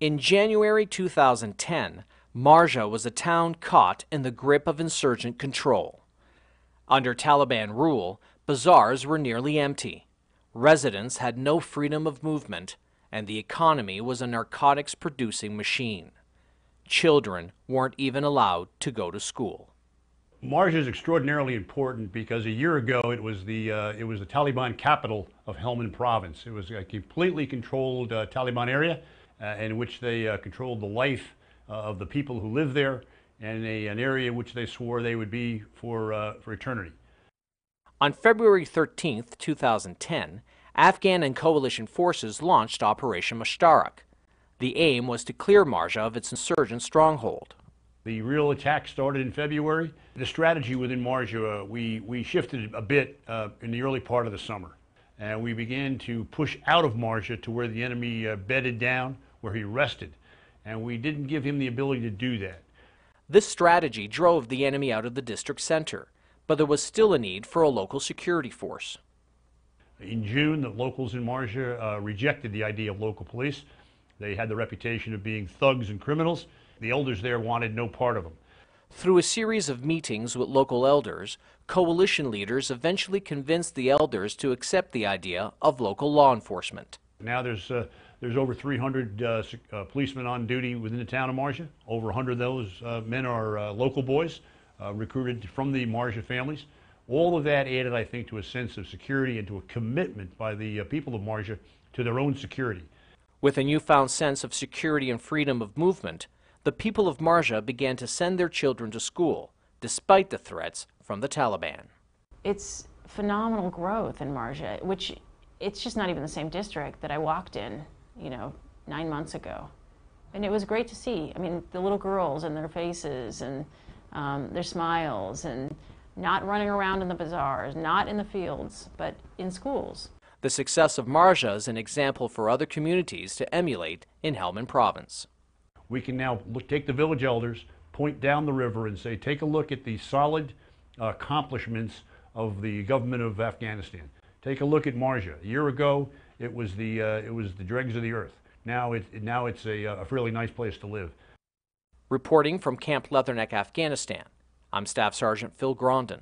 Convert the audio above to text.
In January 2010, Marjah was a town caught in the grip of insurgent control. Under Taliban rule, bazaars were nearly empty. Residents had no freedom of movement, and the economy was a narcotics-producing machine. Children weren't even allowed to go to school. Marjah is extraordinarily important because a year ago it was the Taliban capital of Helmand province. It was a completely controlled Taliban area in which they controlled the life of the people who lived there, and an area in which they swore they would be for eternity. On February 13, 2010, Afghan and coalition forces launched Operation Mushtarak. The aim was to clear Marjah of its insurgent stronghold. The real attack started in February. The strategy within Marjah, we shifted a bit in the early part of the summer. And we began to push out of Marjah to where the enemy bedded down, where he rested. And we didn't give him the ability to do that. This strategy drove the enemy out of the district center, but there was still a need for a local security force. In June, the locals in Marjah rejected the idea of local police. They had the reputation of being thugs and criminals. The elders there wanted no part of them. Through a series of meetings with local elders, coalition leaders eventually convinced the elders to accept the idea of local law enforcement. Now there's over 300 policemen on duty within the town of Marjah. Over 100 of those men are local boys, recruited from the Marjah families. All of that added, I think, to a sense of security and to a commitment by the people of Marjah to their own security. With a newfound sense of security and freedom of movement, the people of Marjah began to send their children to school, despite the threats from the Taliban. It's phenomenal growth in Marjah, which it's just not even the same district that I walked in, 9 months ago. And it was great to see. I mean, the little girls and their faces and their smiles, and not running around in the bazaars, not in the fields, but in schools. The success of Marjah is an example for other communities to emulate in Helmand province. We can now take the village elders, point down the river and say, take a look at the solid accomplishments of the government of Afghanistan. Take a look at Marjah. A year ago, it was the dregs of the earth. Now it's a fairly nice place to live. Reporting from Camp Leatherneck, Afghanistan, I'm Staff Sergeant Phillip Grondin.